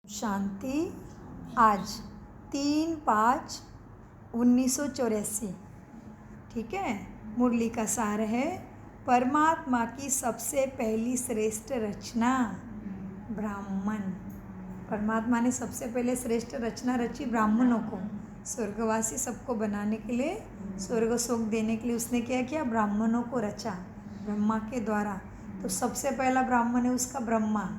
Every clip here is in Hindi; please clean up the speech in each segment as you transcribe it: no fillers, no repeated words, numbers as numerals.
शांति। आज 3/5/1984। ठीक है। मुरली का सार है, परमात्मा की सबसे पहली श्रेष्ठ रचना ब्राह्मण। परमात्मा ने सबसे पहले श्रेष्ठ रचना रची ब्राह्मणों को, स्वर्गवासी सबको बनाने के लिए, स्वर्ग सुख देने के लिए उसने क्या किया, ब्राह्मणों को रचा ब्रह्मा के द्वारा। तो सबसे पहला ब्राह्मण है उसका ब्रह्मा,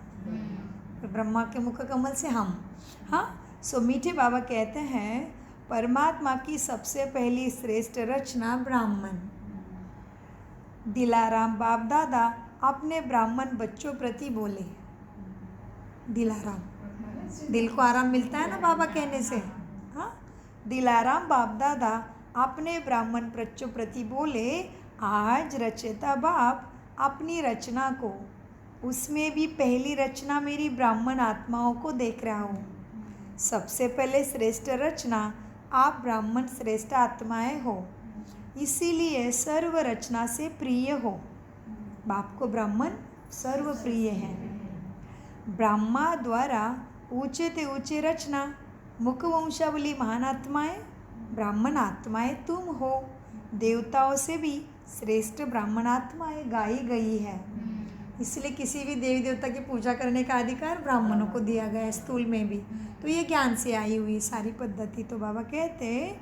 ब्रह्मा के मुख कमल से हम। हाँ, सो मीठे बाबा कहते हैं परमात्मा की सबसे पहली श्रेष्ठ रचना ब्राह्मण। दिलाराम बाप दादा अपने ब्राह्मण बच्चों प्रति बोले। दिलाराम, दिल को आराम मिलता है ना बाबा कहने से। हाँ, दिलाराम बाप दादा अपने ब्राह्मण बच्चों प्रति बोले, आज रचयिता बाप अपनी रचना को, उसमें भी पहली रचना मेरी ब्राह्मण आत्माओं को देख रहा हूँ। सबसे पहले श्रेष्ठ रचना आप ब्राह्मण श्रेष्ठ आत्माएं हो, इसीलिए सर्व रचना से प्रिय हो। बाप को ब्राह्मण सर्व प्रिय हैं। ब्रह्मा द्वारा ऊंचे ते ऊंचे रचना, मुख वंशावली महान आत्माएं, ब्राह्मण आत्माएं तुम हो। देवताओं से भी श्रेष्ठ ब्राह्मण आत्माएं गाई गई है, इसलिए किसी भी देवी देवता की पूजा करने का अधिकार ब्राह्मणों को दिया गया है, स्थूल में भी। तो ये ज्ञान से आई हुई सारी पद्धति। तो बाबा कहते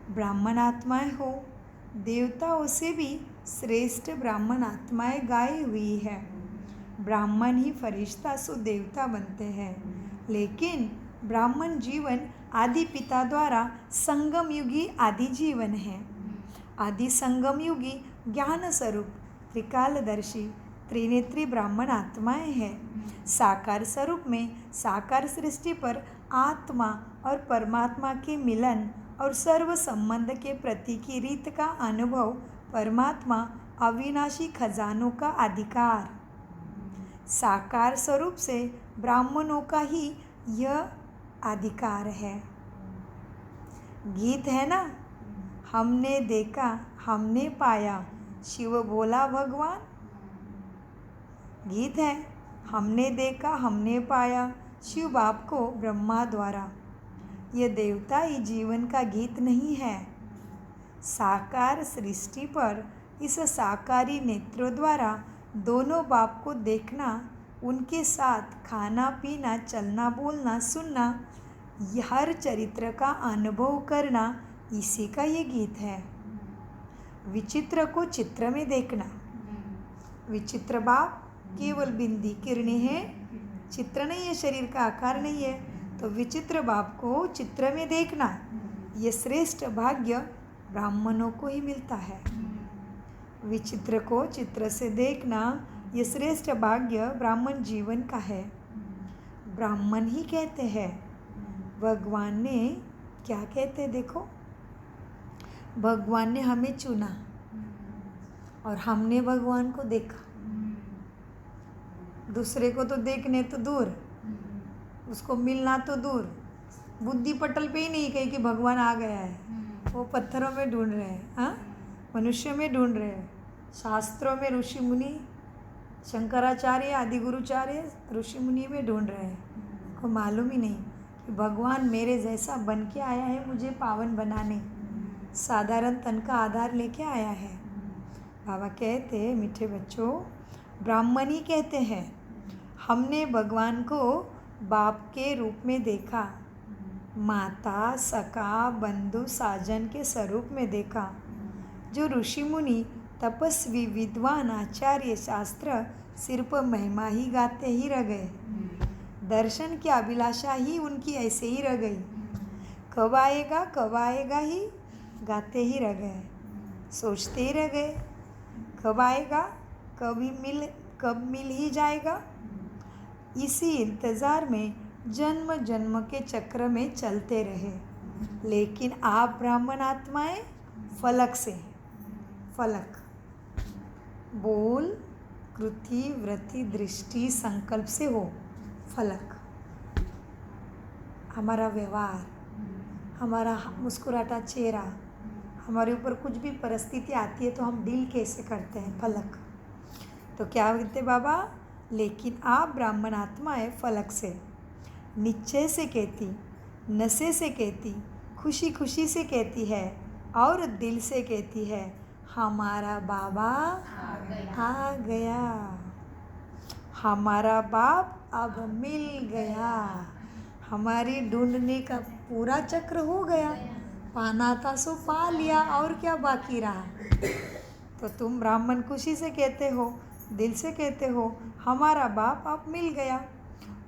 ब्राह्मण आत्माएं हो, देवताओं से भी श्रेष्ठ ब्राह्मण आत्माएं गाई हुई है। ब्राह्मण ही फरिश्ता सो देवता बनते हैं, लेकिन ब्राह्मण जीवन आदि पिता द्वारा संगम युगी आदि जीवन है। आदि संगम युगी ज्ञान स्वरूप त्रिकालदर्शी त्रिनेत्री ब्राह्मण आत्माएं हैं। साकार स्वरूप में साकार सृष्टि पर आत्मा और परमात्मा के मिलन और सर्व संबंध के प्रति की रीत का अनुभव, परमात्मा अविनाशी खजानों का अधिकार। साकार स्वरूप से ब्राह्मणों का ही यह अधिकार है। गीत है ना, हमने देखा हमने पाया शिव बोला भगवान। गीत है, हमने देखा हमने पाया शिव बाप को ब्रह्मा द्वारा। यह देवता ही जीवन का गीत नहीं है। साकार सृष्टि पर इस साकारी नेत्रों द्वारा दोनों बाप को देखना, उनके साथ खाना पीना चलना बोलना सुनना, हर चरित्र का अनुभव करना, इसी का ये गीत है। विचित्र को चित्र में देखना। विचित्र बाप केवल बिंदी किरणें हैं, चित्र नहीं है, शरीर का आकार नहीं है। तो विचित्र बाप को चित्र में देखना, ये श्रेष्ठ भाग्य ब्राह्मणों को ही मिलता है। विचित्र को चित्र से देखना, ये श्रेष्ठ भाग्य ब्राह्मण जीवन का है। ब्राह्मण ही कहते हैं। भगवान ने क्या कहते देखो, भगवान ने हमें चुना और हमने भगवान को देखा। दूसरे को तो देखने तो दूर, उसको मिलना तो दूर, बुद्धि पटल पे ही नहीं कही कि भगवान आ गया है, वो पत्थरों में ढूंढ रहे हैं, हाँ, मनुष्य में ढूंढ रहे हैं। शास्त्रों में ऋषि मुनि, शंकराचार्य आदि गुरुचार्य ऋषि मुनि में ढूंढ रहे हैं। को मालूम ही नहीं कि भगवान मेरे जैसा बन के आया है, मुझे पावन बनाने, साधारण तन का आधार लेके आया है। बाबा कहते मीठे बच्चों, ब्राह्मण ही कहते हैं हमने भगवान को बाप के रूप में देखा, माता सखा बंधु साजन के स्वरूप में देखा। जो ऋषि मुनि तपस्वी विद्वान आचार्य शास्त्र सिर्फ महिमा ही गाते ही रह गए, दर्शन की अभिलाषा ही उनकी ऐसे ही रह गई। कब आएगा ही गाते ही रह गए, सोचते ही रह गए कब आएगा, कब मिल ही जाएगा। इसी इंतज़ार में जन्म जन्म के चक्र में चलते रहे। लेकिन आप ब्राह्मण आत्माएं फलक से, फलक बोल कृति वृत्ति दृष्टि संकल्प से हो। फलक हमारा व्यवहार, हमारा मुस्कुराता चेहरा, हमारे ऊपर कुछ भी परिस्थिति आती है तो हम डील कैसे करते हैं, फलक। तो क्या कहते बाबा, लेकिन आप ब्राह्मण आत्मा है फलक से। निश्चय से कहती, नशे से कहती, खुशी खुशी से कहती है और दिल से कहती है, हमारा बाबा आ गया, हमारा बाप अब मिल गया, हमारी ढूंढने का पूरा चक्र हो गया, पाना था सो पा लिया, और क्या बाकी रहा। तो तुम ब्राह्मण खुशी से कहते हो, दिल से कहते हो, हमारा बाप अब मिल गया।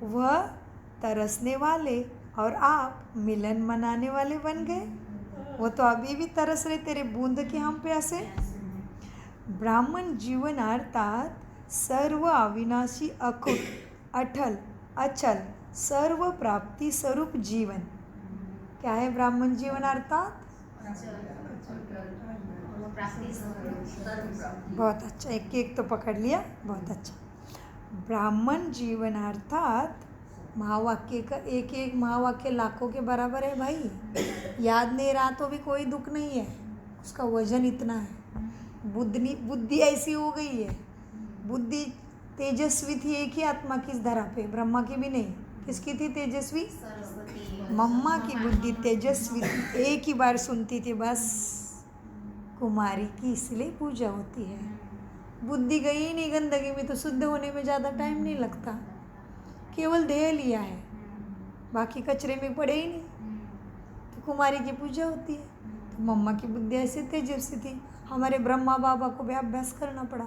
वह तरसने वाले और आप मिलन मनाने वाले बन गए। वो तो अभी भी तरस रहे तेरे बूंद के हम प्यासे। ब्राह्मण जीवन अर्थात सर्व अविनाशी, अखुट, अटल, अचल, सर्व प्राप्ति स्वरूप जीवन। क्या है ब्राह्मण जीवन अर्थात? बहुत अच्छा, एक एक तो पकड़ लिया, बहुत अच्छा। ब्राह्मण जीवन अर्थात महावाक्य का एक एक महावाक्य लाखों के बराबर है भाई। याद नहीं रहा तो भी कोई दुख नहीं है, उसका वजन इतना है। बुद्धि ऐसी हो गई है, बुद्धि तेजस्वी थी एक ही आत्मा की इस धरा पे, ब्रह्मा की भी नहीं। किसकी थी तेजस्वी? मम्मा की बुद्धि तेजस्वी थी, एक ही बार सुनती थी बस। कुमारी की इसलिए पूजा होती है। बुद्धि गई नहीं गंदगी में तो शुद्ध होने में ज़्यादा टाइम नहीं लगता, केवल देह लिया है, बाकी कचरे में पड़े ही नहीं, तो कुमारी की पूजा होती है। तो मम्मा की बुद्धि ऐसे तेजस्वी थी, हमारे ब्रह्मा बाबा को भी अभ्यास करना पड़ा।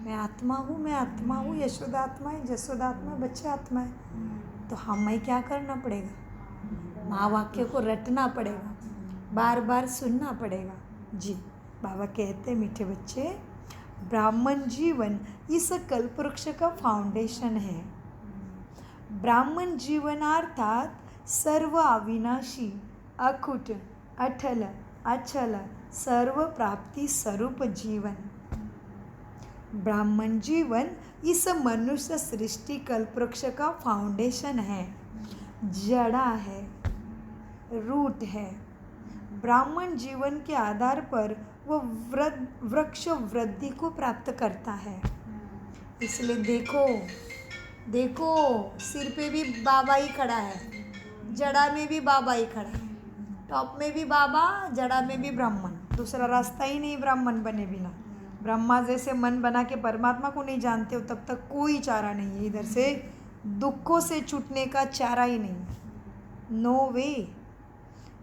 मैं आत्मा हूँ, मैं आत्मा हूँ, यशोदा आत्मा है, जसोदा आत्मा है, बच्चे आत्मा है। तो हमें क्या करना पड़ेगा? महावाक्य को रटना पड़ेगा, बार बार सुनना पड़ेगा। जी बाबा कहते मीठे बच्चे, ब्राह्मण जीवन इस कल्पवृक्ष का फाउंडेशन है। ब्राह्मण जीवन अर्थात सर्व अविनाशी, अखुट, अटल, अचल, सर्व प्राप्ति स्वरूप जीवन। ब्राह्मण जीवन इस मनुष्य सृष्टि कल्पवृक्ष का फाउंडेशन है, जड़ा है, रूट है। ब्राह्मण जीवन के आधार पर वह वृक्ष वृद्धि को प्राप्त करता है। इसलिए देखो देखो, सिर पे भी बाबा ही खड़ा है, जड़ा में भी बाबा ही खड़ा है, टॉप में भी बाबा, जड़ा में भी ब्राह्मण। दूसरा रास्ता ही नहीं ब्राह्मण बने बिना। ब्रह्मा जैसे मन बना के परमात्मा को नहीं जानते हो तब तक कोई चारा नहीं है। इधर से दुखों से छूटने का चारा ही नहीं, नो वे।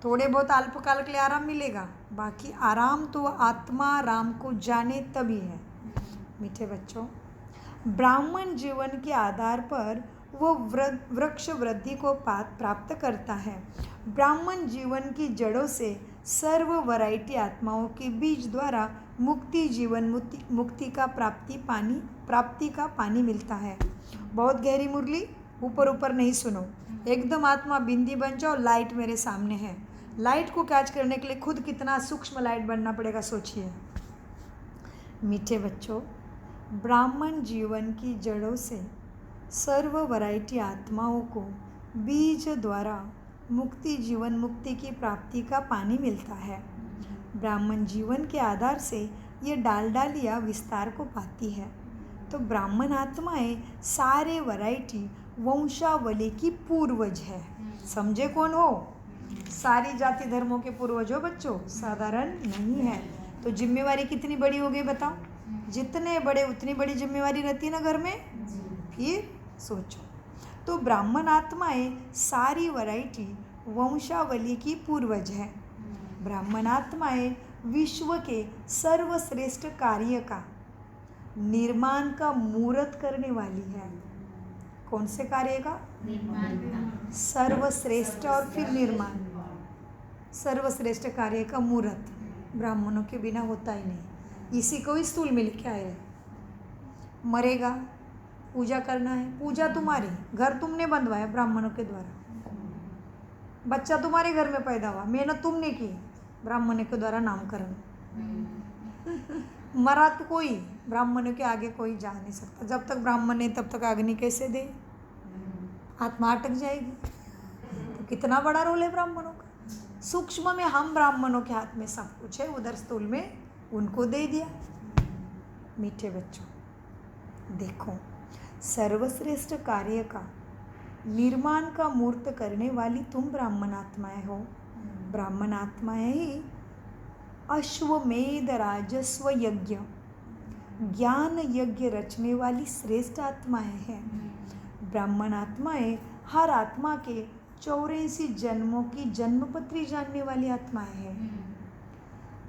थोड़े बहुत अल्पकाल के लिए आराम मिलेगा, बाकी आराम तो आत्मा राम को जाने तभी है। मीठे बच्चों, ब्राह्मण जीवन के आधार पर वो वृक्ष वृद्धि को प्राप्त करता है। ब्राह्मण जीवन की जड़ों से सर्व वैरायटी आत्माओं के बीज द्वारा मुक्ति जीवन मुक्ति का प्राप्ति का पानी मिलता है। बहुत गहरी मुरली, ऊपर ऊपर नहीं सुनो, एकदम आत्मा बिंदी बन जाओ। लाइट मेरे सामने है, लाइट को कैच करने के लिए खुद कितना सूक्ष्म लाइट बनना पड़ेगा सोचिए। मीठे बच्चों, ब्राह्मण जीवन की जड़ों से सर्व वैरायटी आत्माओं को बीज द्वारा मुक्ति जीवन मुक्ति की प्राप्ति का पानी मिलता है। ब्राह्मण जीवन के आधार से ये डालिया विस्तार को पाती है। तो ब्राह्मण आत्माएं सारे वैरायटी वंशावली की पूर्वज है। समझे कौन हो? सारी जाति धर्मों के पूर्वज हो बच्चों, साधारण नहीं है। तो जिम्मेवारी कितनी बड़ी हो गई बताओ? जितने बड़े उतनी बड़ी जिम्मेवारी रहती है ना घर में। फिर सोचो, तो ब्राह्मण आत्माएं सारी वैरायटी वंशावली की पूर्वज है। ब्राह्मण आत्माएं विश्व के सर्वश्रेष्ठ कार्य का निर्माण का मुहूर्त करने वाली है। कौन से कार्य का? सर्वश्रेष्ठ और फिर निर्माण। सर्वश्रेष्ठ कार्य का मुहूर्त ब्राह्मणों के बिना होता ही नहीं। इसी को इस स्थूल में लिखा है। मरेगा, पूजा करना है, पूजा तुम्हारी, घर तुमने बंधवाया ब्राह्मणों के द्वारा, बच्चा तुम्हारे घर में पैदा हुआ, मेहनत तुमने की, ब्राह्मणों के द्वारा नामकरण। मरा तो कोई, ब्राह्मणों के आगे कोई जा नहीं सकता। जब तक ब्राह्मण है तब तक अग्नि कैसे दे? आत्मा अटक जाएगी। तो कितना बड़ा रोल है ब्राह्मणों का। सूक्ष्म में हम ब्राह्मणों के हाथ में सब कुछ है, उधर स्थूल में उनको दे दिया। मीठे बच्चों देखो, सर्वश्रेष्ठ कार्य का निर्माण का मूर्त करने वाली तुम ब्राह्मण आत्माएं हो। ब्राह्मण आत्माएं ही अश्वमेध राजस्व यज्ञ ज्ञान यज्ञ रचने वाली श्रेष्ठ आत्माएं हैं। ब्राह्मण आत्माएं हर आत्मा के 84 जन्मों की जन्मपत्री जानने वाली आत्माएं हैं।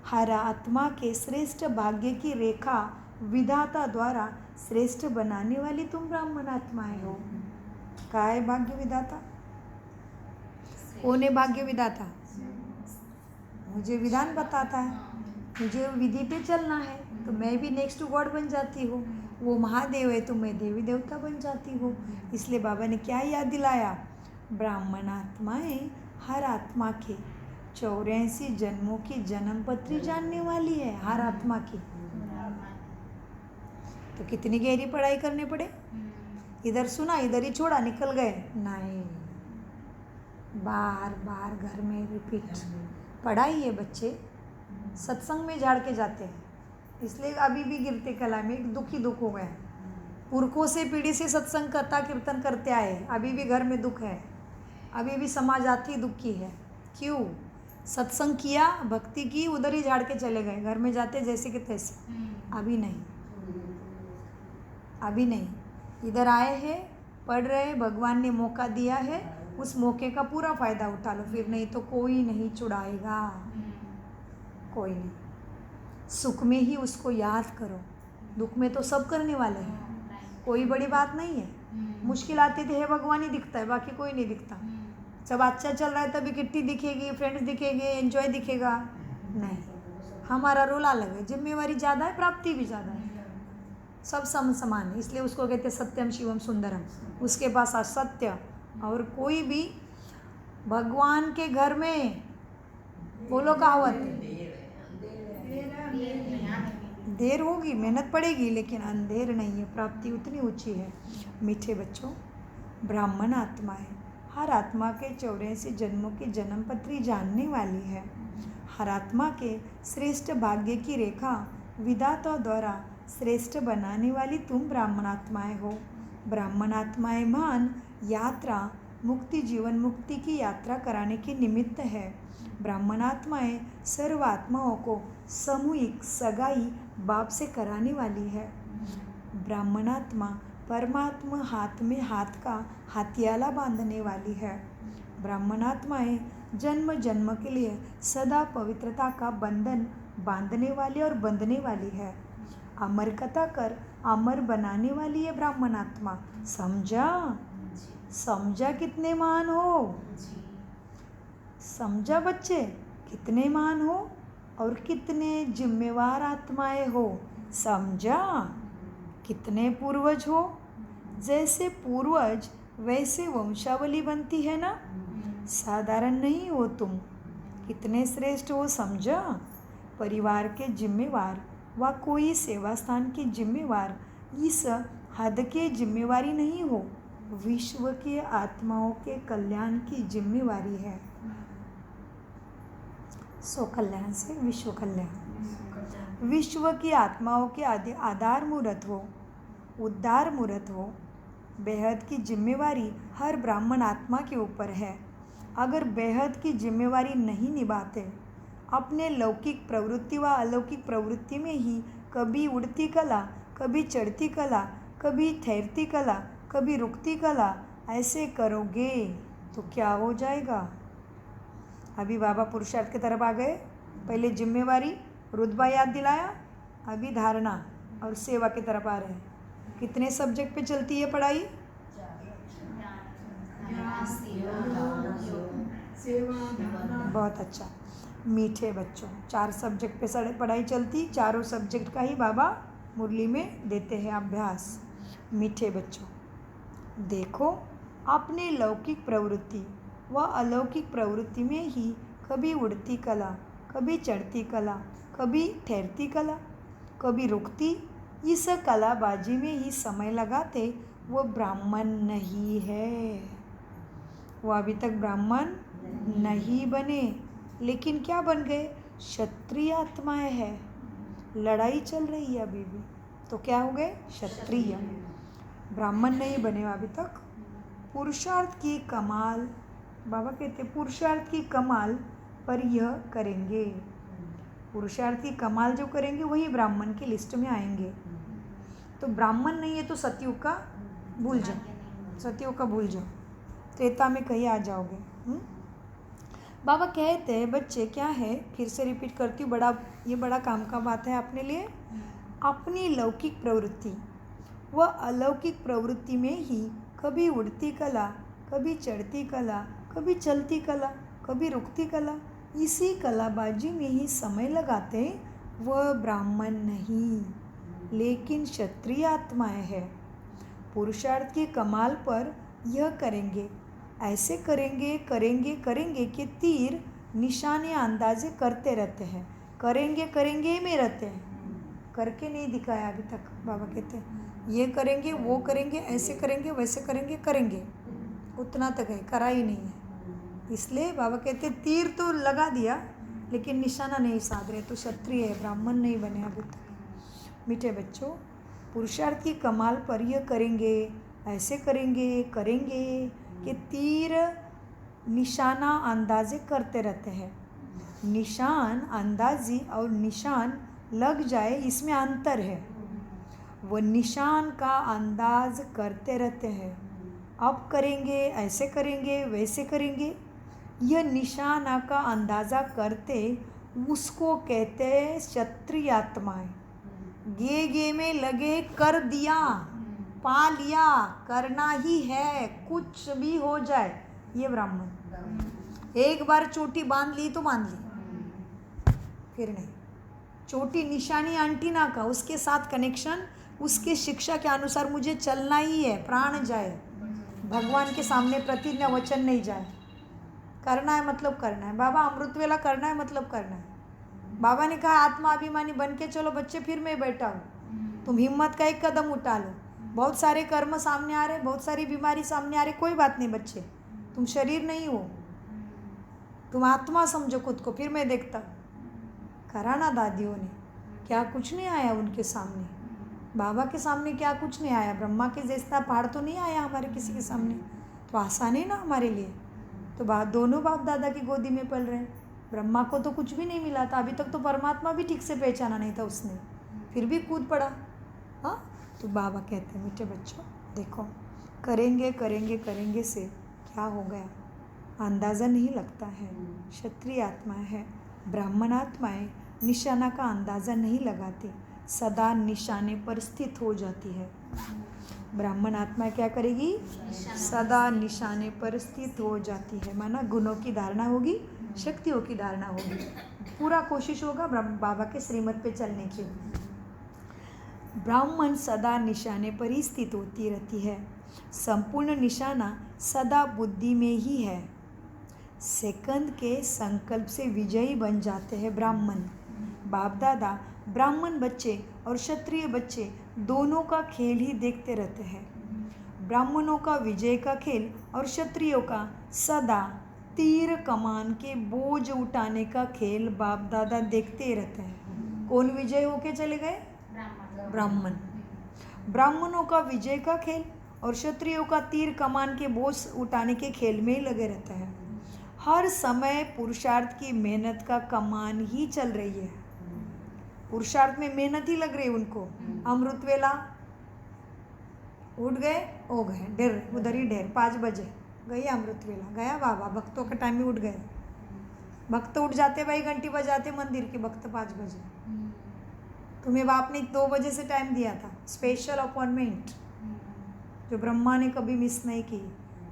हर आत्मा के श्रेष्ठ भाग्य की रेखा विधाता द्वारा श्रेष्ठ बनाने वाली तुम ब्राह्मण आत्माएं हो। क्या है भाग्य विधाता? कौन है भाग्य विधाता? मुझे विधान बताता है, मुझे विधि पे चलना है तो मैं भी नेक्स्ट गॉड बन जाती हूँ। वो महादेव है तो मैं देवी देवता बन जाती हूँ। इसलिए बाबा ने क्या याद दिलाया? ब्राह्मण आत्माएं हर आत्मा के 84 जन्मों की जन्मपत्री जानने वाली है, हर आत्मा की। तो कितनी गहरी पढ़ाई करने पड़े? इधर सुना इधर ही छोड़ा निकल गए? नहीं, बार बार घर में रिपीट पढ़ाई है। बच्चे सत्संग में झाड़ के जाते हैं, इसलिए अभी भी गिरते कला में दुख ही दुख हो गया। पुरखों से पीढ़ी से सत्संग कथा कीर्तन करते आए, अभी भी घर में दुख है, अभी भी समाज आती दुखी है। क्यों? सत्संग किया, भक्ति की, उधर ही झाड़ के चले गए, घर में जाते जैसे कि तैसे। अभी नहीं, अभी नहीं, इधर आए हैं, पढ़ रहे हैं, भगवान ने मौका दिया है, उस मौके का पूरा फ़ायदा उठा लो। फिर नहीं तो कोई नहीं छुड़ाएगा, कोई नहीं। सुख में ही उसको याद करो, दुख में तो सब करने वाले हैं, कोई बड़ी बात नहीं है। मुश्किल आती थी है भगवान ही दिखता है, बाकी कोई नहीं दिखता। जब अच्छा चल रहा है तभी किट्टी दिखेगी, फ्रेंड्स दिखेंगे, एंजॉय दिखेगा। नहीं, हमारा रोल अलग है, जिम्मेवारी ज़्यादा है, प्राप्ति भी ज़्यादा है, सब समान है। इसलिए उसको कहते हैं सत्यम शिवम सुंदरम। उसके पास असत्य और कोई भी भगवान के घर में, बोलो कहावत, देर होगी, मेहनत पड़ेगी, लेकिन अंधेर नहीं है, प्राप्ति उतनी ऊंची है। मीठे बच्चों, ब्राह्मण आत्मा है, हर आत्मा के 84 जन्मों की जन्मपत्री जानने वाली है। हर आत्मा के श्रेष्ठ भाग्य की रेखा विधाता द्वारा श्रेष्ठ बनाने वाली तुम ब्राह्मण आत्माएं हो। ब्राह्मण आत्माएं महान यात्रा मुक्ति जीवन मुक्ति की यात्रा कराने के निमित्त है। ब्राह्मण आत्माएं सर्व आत्माओं को सामूहिक सगाई बाप से कराने वाली है। ब्राह्मण आत्मा परमात्मा हाथ में हाथ का हाथियाला बांधने वाली है। ब्राह्मण आत्माएं जन्म जन्म के लिए सदा पवित्रता का बंधन बांधने वाली और बंधने वाली है। अमर कथा कर अमर बनाने वाली है ब्राह्मण आत्मा। समझा? समझा कितने महान हो? समझा बच्चे कितने महान हो और कितने जिम्मेवार आत्माएं हो? समझा? कितने पूर्वज हो? जैसे पूर्वज वैसे वंशावली बनती है ना, साधारण नहीं हो तुम, कितने श्रेष्ठ हो। समझा? परिवार के जिम्मेवार व कोई सेवा स्थान की जिम्मेवार इस हद के जिम्मेवारी नहीं हो, विश्व के आत्माओं के कल्याण की जिम्मेवारी है। सो कल्याण से विश्व कल्याण। विश्व की आत्माओं के आधार मूर्त हो, उद्धार मूर्त हो। बेहद की जिम्मेवारी हर ब्राह्मण आत्मा के ऊपर है। अगर बेहद की जिम्मेवारी नहीं निभाते, अपने लौकिक प्रवृत्ति व अलौकिक प्रवृत्ति में ही कभी उड़ती कला, कभी चढ़ती कला, कभी ठहरती कला, कभी रुकती कला ऐसे करोगे तो क्या हो जाएगा? अभी बाबा पुरुषार्थ की तरफ आ गए। पहले जिम्मेवारी रुतबा याद दिलाया, अभी धारणा और सेवा की तरफ आ रहे हैं। कितने सब्जेक्ट पे चलती है पढ़ाई? बहुत अच्छा। मीठे बच्चों, 4 सब्जेक्ट पे पढ़ाई चलती, चारों सब्जेक्ट का ही बाबा मुरली में देते हैं अभ्यास। मीठे बच्चों, देखो अपने लौकिक प्रवृत्ति व अलौकिक प्रवृत्ति में ही कभी उड़ती कला, कभी चढ़ती कला, कभी ठहरती कला, कभी रुकती, इस कलाबाजी में ही समय लगाते वो ब्राह्मण नहीं है। वो अभी तक ब्राह्मण नहीं बने, लेकिन क्या बन गए? क्षत्रिय आत्माएं है। लड़ाई चल रही है अभी भी, तो क्या हो गए? क्षत्रिय। ब्राह्मण नहीं बने अभी तक, पुरुषार्थ की कमाल, बाबा कहते पुरुषार्थ की कमाल पर यह करेंगे। पुरुषार्थ की कमाल जो करेंगे वही ब्राह्मण की लिस्ट में आएंगे। तो ब्राह्मण नहीं है तो सतयुग का भूल जाओ, सतयुग का भूल जाओ, त्रेता में कहीं आ जाओगे। बाबा कहते हैं बच्चे क्या है, फिर से रिपीट करती हूँ, ये बड़ा काम का बात है अपने लिए। अपनी लौकिक प्रवृत्ति व अलौकिक प्रवृत्ति में ही कभी उड़ती कला, कभी चढ़ती कला, कभी चलती कला, कभी रुकती कला, इसी कलाबाजी में ही समय लगाते वह ब्राह्मण नहीं लेकिन क्षत्रिय आत्माएं है। पुरुषार्थ की कमाल पर यह करेंगे, ऐसे करेंगे करेंगे करेंगे कि तीर निशाने अंदाजे करते रहते हैं, करेंगे करेंगे में रहते हैं, करके नहीं दिखाया अभी तक। बाबा कहते हैं ये करेंगे वो करेंगे, ऐसे करेंगे वैसे करेंगे, करेंगे उतना तक है, करा ही नहीं है। इसलिए बाबा कहते हैं तीर तो लगा दिया लेकिन निशाना नहीं साध रहे, तो क्षत्रिय है, ब्राह्मण नहीं बने अभी तक। मीठे बच्चों, पुरुषार्थ की कमाल पर यह करेंगे, ऐसे करेंगे करेंगे कि तीर निशाना अंदाजे करते रहते हैं। निशान अंदाजी और निशान लग जाए इसमें अंतर है। वो निशान का अंदाज करते रहते हैं, अब करेंगे ऐसे करेंगे वैसे करेंगे, यह निशाना का अंदाज़ा करते उसको कहते हैं क्षत्रिय आत्माएं। गे में लगे, कर दिया, पा लिया, करना ही है, कुछ भी हो जाए, ये ब्राह्मण। एक बार चोटी बांध ली तो बांध ली, फिर नहीं। चोटी निशानी एंटीना का, उसके साथ कनेक्शन, उसके शिक्षा के अनुसार मुझे चलना ही है, प्राण जाए, भगवान के सामने प्रतिज्ञा वचन नहीं जाए, करना है मतलब करना है। बाबा अमृत वेला करना है मतलब करना है। बाबा ने कहा आत्माभिमानी बन के चलो बच्चे, फिर मैं बैठा हूँ, तुम हिम्मत का एक कदम उठा लो। बहुत सारे कर्म सामने आ रहे, बहुत सारी बीमारी सामने आ रही, कोई बात नहीं बच्चे, तुम शरीर नहीं हो, तुम आत्मा समझो खुद को, फिर मैं देखता हूँ। करा ना दादियों ने, क्या कुछ नहीं आया उनके सामने, बाबा के सामने क्या कुछ नहीं आया, ब्रह्मा के जैसा पहाड़ तो नहीं आया हमारे किसी के सामने, तो आसान है ना हमारे लिए। तो दोनों बाप दादा की गोदी में पल रहे हैं। ब्रह्मा को तो कुछ भी नहीं मिला था अभी तक, तो परमात्मा भी ठीक से पहचाना नहीं था उसने, फिर भी कूद पड़ा। हाँ, तो बाबा कहते हैं मीठे बच्चों देखो, करेंगे करेंगे करेंगे से क्या हो गया, अंदाज़ा नहीं लगता है। क्षत्रिय आत्माएं है, ब्राह्मण आत्माएं निशाना का अंदाज़ा नहीं लगाती, सदा निशाने पर स्थित हो जाती है। ब्राह्मण आत्मा क्या करेगी, सदा निशाने पर स्थित हो जाती है, माना गुणों की धारणा होगी, शक्तियों की धारणा होगी, पूरा कोशिश होगा बाबा के श्रीमत पे चलने की। ब्राह्मण सदा निशाने पर ही स्थित होती रहती है, संपूर्ण निशाना सदा बुद्धि में ही है। सेकंद के संकल्प से विजयी बन जाते हैं ब्राह्मण। बाप दादा ब्राह्मण बच्चे और क्षत्रिय बच्चे दोनों का खेल ही देखते रहते हैं। ब्राह्मणों का विजय का खेल और क्षत्रियों का सदा तीर कमान के बोझ उठाने का खेल बाप दादा देखते रहते हैं। कौन विजय होके चले गए, ब्राह्मण। ब्राह्मणों का विजय का खेल और क्षत्रियों का तीर कमान के बोझ उठाने के खेल में ही लगे रहते हैं। हर समय पुरुषार्थ की मेहनत का कमान ही चल रही है, पुरुषार्थ में मेहनत ही लग रही है उनको। अमृत वेला उठ गए, हो गए ढेर, उधर ही ढेर, 5 बजे गई अमृत वेला, गया बाबा, भक्तों का टाइम में उठ गए। भक्त उठ जाते भाई, घंटी बजाते मंदिर के भक्त 5 बजे। तुम्हें बाप ने 2 बजे से टाइम दिया था, स्पेशल अपॉइंटमेंट, जो ब्रह्मा ने कभी मिस नहीं की,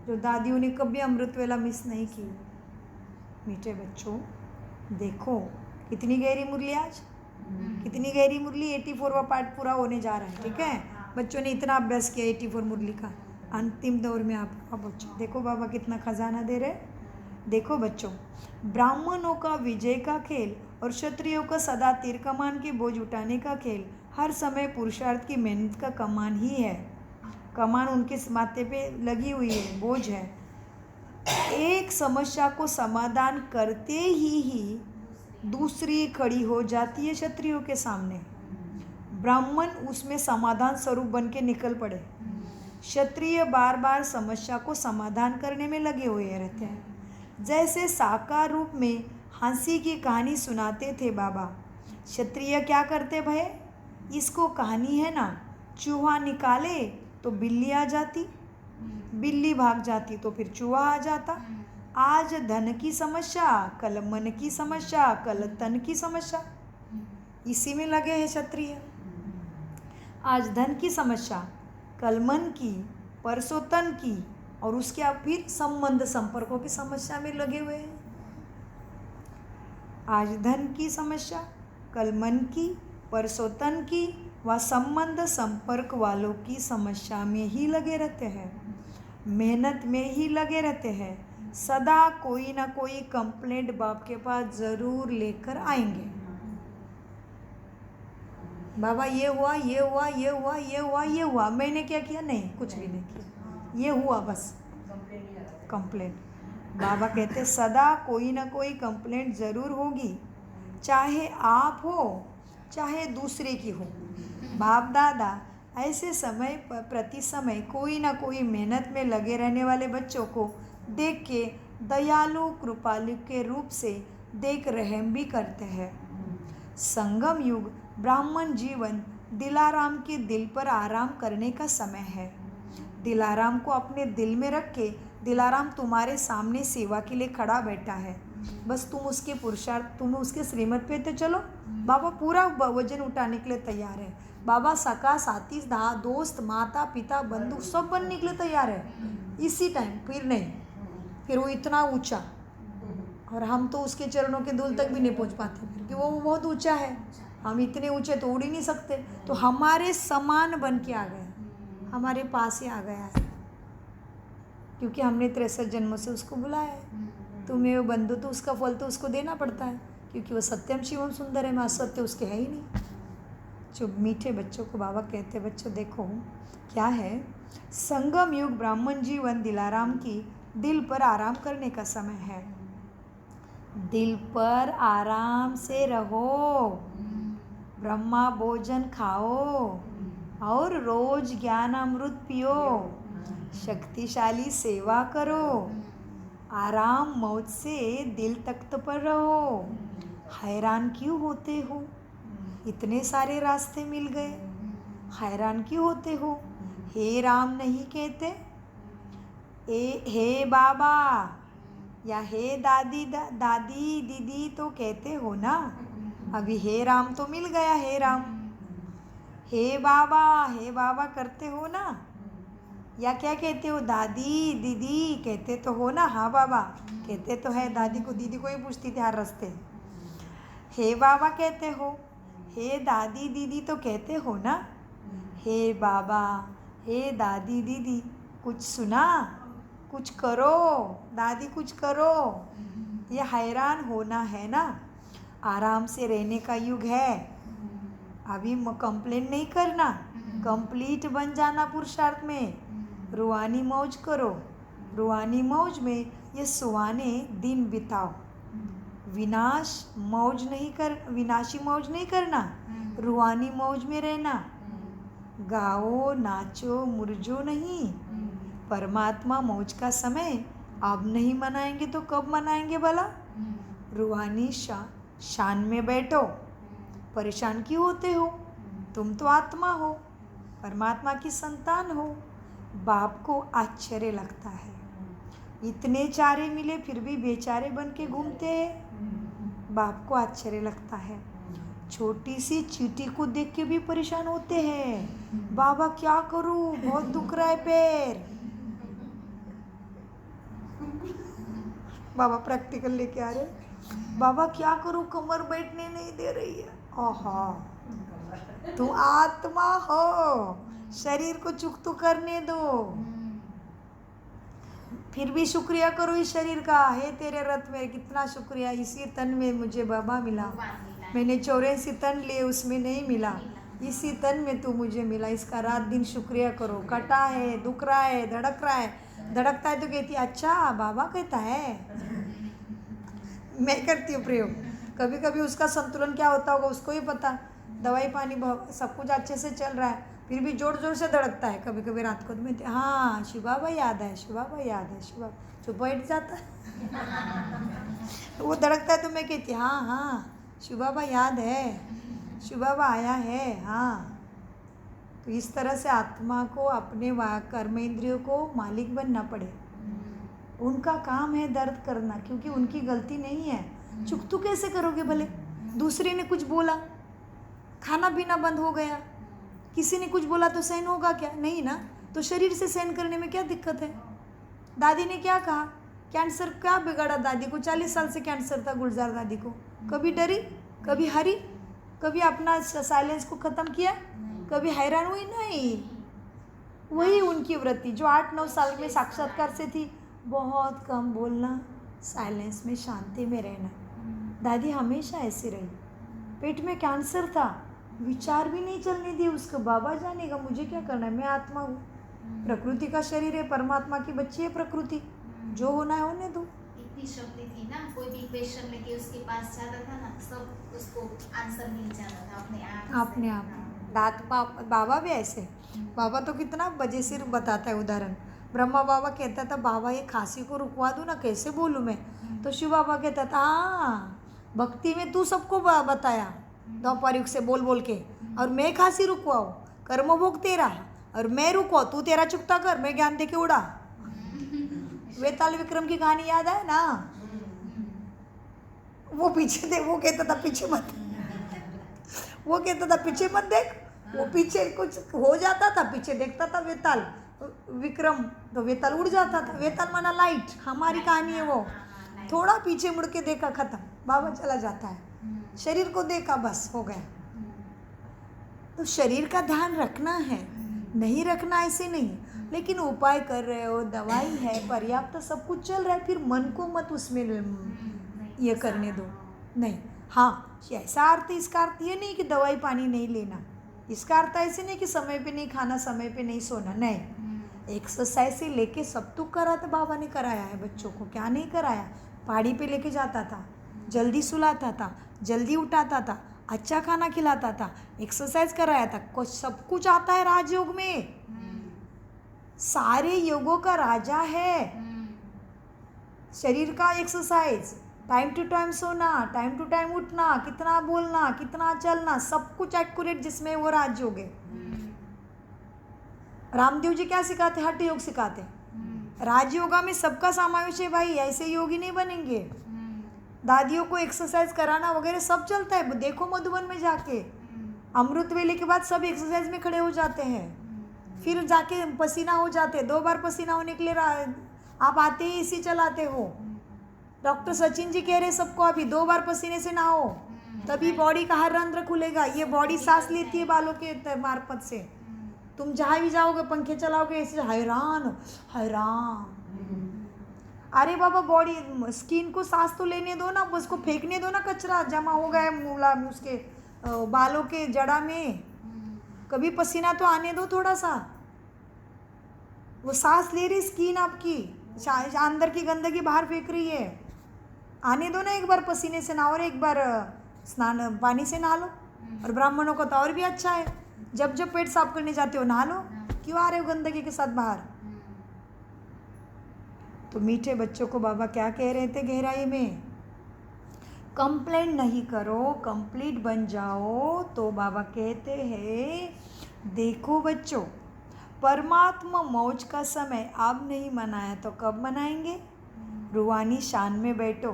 जो दादियों ने कभी अमृत वेला मिस नहीं की। मीठे बच्चों देखो कितनी गहरी मुरली, आज कितनी गहरी मुरली, 84वां पार्ट पूरा होने जा रहा है। ठीक है, बच्चों ने इतना अभ्यास किया 84 मुरली का, अंतिम दौर में आप बच्चों देखो बाबा कितना खजाना दे रहे। देखो बच्चों, ब्राह्मणों का विजय का खेल और क्षत्रियों का सदा तीर कमान के बोझ उठाने का खेल हर समय पुरुषार्थ की मेहनत का कमान ही है। कमान उनके माथे पे लगी हुई है, बोझ है। एक समस्या को समाधान करते ही दूसरी खड़ी हो जाती है क्षत्रियों के सामने। ब्राह्मण उसमें समाधान स्वरूप बन के निकल पड़े। क्षत्रिय बार बार समस्या को समाधान करने में लगे हुए रहते हैं। जैसे साकार रूप में हंसी की कहानी सुनाते थे बाबा। क्षत्रिय क्या करते भाई, इसको कहानी है ना, चूहा निकाले तो बिल्ली आ जाती, बिल्ली भाग जाती तो फिर चूहा आ जाता। आज धन की समस्या, कल मन की समस्या, कल तन की समस्या, इसी में लगे हैं क्षत्रिय। आज धन की समस्या, कल मन की, परसों तन की, और उसके अब फिर संबंध संपर्कों की समस्या में लगे हुए हैं। आज धन की समस्या, कल मन की, परसों तन की व संबंध संपर्क वालों की समस्या में ही लगे रहते हैं, मेहनत में ही लगे रहते हैं। सदा कोई ना कोई कंप्लेंट बाप के पास ज़रूर लेकर आएंगे। बाबा ये हुआ, ये हुआ, ये हुआ, ये हुआ, ये हुआ, मैंने क्या किया? नहीं, कुछ भी नहीं किया, ये हुआ बस कंप्लेंट। बाबा कहते सदा कोई ना कोई कंप्लेंट ज़रूर होगी, चाहे आप हो चाहे दूसरे की हो। बाप दादा ऐसे समय पर प्रति समय कोई ना कोई मेहनत में लगे रहने वाले बच्चों को देख के दयालु कृपालु के रूप से देख रहम भी करते हैं। संगम युग ब्राह्मण जीवन दिलाराम के दिल पर आराम करने का समय है। दिलाराम को अपने दिल में रख के, दिलाराम तुम्हारे सामने सेवा के लिए खड़ा बैठा है, बस तुम उसके पुरुषार्थ, तुम उसके श्रीमत पे तो चलो। बाबा पूरा वजन उठाने के लिए तैयार है। बाबा सका साथी दोस्त माता पिता बंधु सब बनने के लिए तैयार है इसी टाइम, फिर नहीं, फिर वो इतना ऊंचा, और हम तो उसके चरणों के धूल तक भी नहीं पहुंच पाते, क्योंकि वो बहुत ऊंचा है, हम इतने ऊंचे तो उड़ ही नहीं सकते। तो हमारे समान बन के आ गया, हमारे पास ही आ गया है, क्योंकि हमने 63 जन्मों से उसको बुलाया है। तुम्हें वो बंधु, तो उसका फल तो उसको देना पड़ता है, क्योंकि वो सत्यम शिवम सुंदर है, माँ सत्य उसके है ही नहीं। जो मीठे बच्चों को बाबा कहते, बच्चों देखो क्या है, संगम युग ब्राह्मण जीवन दिलाराम की दिल पर आराम करने का समय है। दिल पर आराम से रहो, ब्रह्मा भोजन खाओ और रोज ज्ञान अमृत पियो, शक्तिशाली सेवा करो, आराम मौज से दिल तख्त पर रहो। हैरान क्यों होते हो, इतने सारे रास्ते मिल गए, हैरान क्यों होते हो? हे राम नहीं कहते, हे बाबा या हे दादी दादी दीदी तो कहते हो ना। अभी हे राम तो मिल गया, हे राम। हे बाबा करते हो ना, या क्या कहते हो? दादी दीदी कहते तो हो ना। हाँ बाबा कहते तो है, दादी को दीदी को ही पूछती थी हर रास्ते। हे बाबा कहते हो, हे दादी दीदी तो कहते हो ना। हे बाबा, हे दादी दीदी, कुछ सुना, कुछ करो, दादी कुछ करो। ये हैरान होना है ना, आराम से रहने का युग है। अभी कंप्लेंट नहीं करना, कंप्लीट बन जाना पुरुषार्थ में। रूहानी मौज करो, रूहानी मौज में ये सुहाने दिन बिताओ। विनाशी मौज नहीं करना, रूहानी मौज में रहना। गाओ नाचो मुरझो नहीं, परमात्मा मौज का समय अब नहीं मनाएंगे तो कब मनाएंगे भला? रूहानी शान में बैठो। परेशान क्यों होते हो? तुम तो आत्मा हो, परमात्मा की संतान हो। बाप को आश्चर्य लगता है, इतने चारे मिले फिर भी बेचारे बन के घूमते हैं। बाप को आश्चर्य लगता है, छोटी सी चींटी को देख के भी परेशान होते हैं। बाबा क्या करूं, बहुत दुख रहा है पैर। बाबा प्रैक्टिकल लेके आ रहे, बाबा क्या करूं, कमर बैठने नहीं दे रही है। ओहा, तू आत्मा हो, शरीर को चुक तो करने दो, फिर भी शुक्रिया करो इस शरीर का। हे तेरे रथ में कितना शुक्रिया, इसी तन में मुझे बाबा मिला। मैंने 84 तन लिए, उसमें नहीं मिला, इसी तन में तू मुझे मिला। इसका रात दिन शुक्रिया करो। कटा है, दुख रहा है, धड़क रहा है, धड़कता है तो कहती है अच्छा बाबा कहता है। मैं करती हूँ प्रयोग। कभी कभी उसका संतुलन क्या होता होगा उसको ही पता, दवाई पानी सब कुछ अच्छे से चल रहा है, फिर भी जोर जोर से धड़कता है। कभी कभी रात को तो मैं हाँ शिव बाबा याद है, शिव बाबा याद है, शिव बाबा चुप बैठ जाता है। वो धड़कता है तो मैं कहती हाँ हाँ शिव बाबा याद है, शिव बाबा आया है। हाँ, तो इस तरह से आत्मा को अपने कर्मेंद्रियों को मालिक बनना पड़े। उनका काम है दर्द करना, क्योंकि उनकी गलती नहीं है। चुप तो कैसे करोगे भले? दूसरे ने कुछ बोला, खाना पीना बंद हो गया, किसी ने कुछ बोला तो सहन होगा क्या? नहीं ना। तो शरीर से सहन करने में क्या दिक्कत है? दादी ने क्या कहा? कैंसर क्या बिगाड़ा दादी को? 40 साल से कैंसर था गुलजार दादी को। कभी डरी, कभी हरी, कभी अपना साइलेंस को ख़त्म किया, कभी हैरान हुई? नहीं। वही उनकी वृत्ति जो 8-9 साल में साक्षात्कार से थी, बहुत कम बोलना, साइलेंस में शांति में रहना। दादी हमेशा ऐसी रही। पेट में कैंसर था, विचार भी नहीं चलने दिए उसको। बाबा जानेगा, मुझे क्या करना है, मैं आत्मा हूँ, प्रकृति का शरीर है, परमात्मा की बच्ची है प्रकृति, जो होना है होने दो। इतनी शक्ति थी ना, कोई भी क्वेश्चन लेके उसके पास जाता था ना, सब उसको आंसर मिल जाता था अपने आप। दात बाबा भी ऐसे। बाबा तो कितना बजे सिर बताता है उदाहरण। ब्रह्मा बाबा कहता था बाबा ये खांसी को रुकवा दूँ ना, कैसे बोलूँ मैं? तो शिव बाबा कहता था हाँ, भक्ति में तू सबको बताया द्वापर युग से बोल बोल के, और मैं खांसी रुकवाऊँ, कर्मभोग तेरा, और मैं रुकवाऊँ, तू तेरा चुकता कर, मैं ज्ञान दे के उड़ा। वेताल विक्रम की कहानी याद है ना? वो पीछे देख, वो कहता था पीछे मत, वो कहता था पीछे मत देख, वो पीछे कुछ हो जाता था, पीछे देखता था वेताल विक्रम, तो वेताल उड़ जाता था। वेताल माना लाइट, हमारी कहानी है वो। थोड़ा पीछे मुड़ के देखा, खत्म, बाबा चला जाता है। शरीर को देखा, बस हो गया। तो शरीर का ध्यान रखना है, नहीं रखना ऐसे नहीं, लेकिन उपाय कर रहे हो, दवाई है, पर्याप्त सब कुछ चल रहा है, फिर मन को मत उसमें ये करने दो। नहीं, हाँ ऐसा अर्थ, इसका अर्थ ये नहीं कि दवाई पानी नहीं लेना, इसका अर्थ ऐसे नहीं कि समय पे नहीं खाना, समय पे नहीं सोना, नहीं। एक्सरसाइज से लेके सब तो करा था, बाबा ने कराया है बच्चों को, क्या नहीं कराया? पहाड़ी पे लेके जाता था, जल्दी सुलाता था, जल्दी उठाता था, अच्छा खाना खिलाता था, एक्सरसाइज कराया था, कुछ सब कुछ आता है राजयोग में। सारे योगों का राजा है शरीर का एक्सरसाइज। टाइम टू टाइम सोना, टाइम टू टाइम उठना, कितना बोलना, कितना चलना, सब कुछ एक्यूरेट, जिसमें वो राजयोग है। रामदेव जी क्या सिखाते? हठ योग सिखाते। राजयोगा में सबका समावेश है भाई, ऐसे योगी नहीं बनेंगे। दादियों को एक्सरसाइज कराना वगैरह सब चलता है। देखो मधुबन में जाके अमृत वेले के बाद सब एक्सरसाइज में खड़े हो जाते हैं, फिर जाके पसीना हो जाते हैं। 2 बार पसीना होने के लिए आप आते ही एसी चलाते हो। डॉक्टर सचिन जी कह रहे सबको अभी 2 बार पसीने से नहाओ, तभी बॉडी का हर रंध्र खुलेगा। ये बॉडी सांस लेती है बालों के मार्फत से। तुम जहाँ भी जाओगे, पंखे चलाओगे, ऐसे हैरान हैरान। अरे बाबा, बॉडी स्किन को सांस तो लेने दो ना, उसको फेंकने दो ना, कचरा जमा हो गया मूला उसके बालों के जड़ा में। कभी पसीना तो आने दो थोड़ा सा। वो सांस ले रही स्किन आपकी, अंदर की गंदगी बाहर फेंक रही है। आने दो ना, एक बार पसीने से नहाओ और एक बार स्नान पानी से नहा लो। और ब्राह्मणों का तो और भी अच्छा है, जब जब पेट साफ करने जाते हो नहा लो। क्यों आ रहे हो गंदगी के साथ बाहर? तो मीठे बच्चों को बाबा क्या कह रहे थे गहराई में? कंप्लेंट नहीं करो, कंप्लीट बन जाओ। तो बाबा कहते हैं देखो बच्चों, परमात्मा मौज का समय अब नहीं मनाया तो कब मनाएंगे? रूहानी शान में बैठो।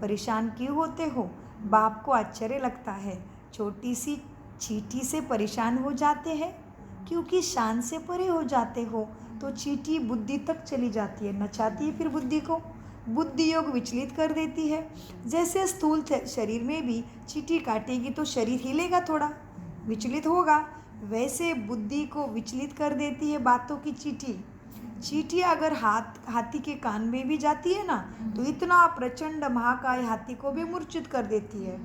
परेशान क्यों होते हो? बाप को आश्चर्य लगता है, छोटी सी चींटी से परेशान हो जाते हैं, क्योंकि शान से परे हो जाते हो तो चींटी बुद्धि तक चली जाती है, नचाती है फिर बुद्धि को। बुद्धि योग विचलित कर देती है। जैसे स्थूल शरीर में भी चींटी काटेगी तो शरीर हिलेगा, थोड़ा विचलित होगा, वैसे बुद्धि को विचलित कर देती है बातों की चींटी। चींटी अगर हाथी के कान में भी जाती है ना, तो इतना प्रचंड महाकाय हाथी को भी मूर्छित कर देती है।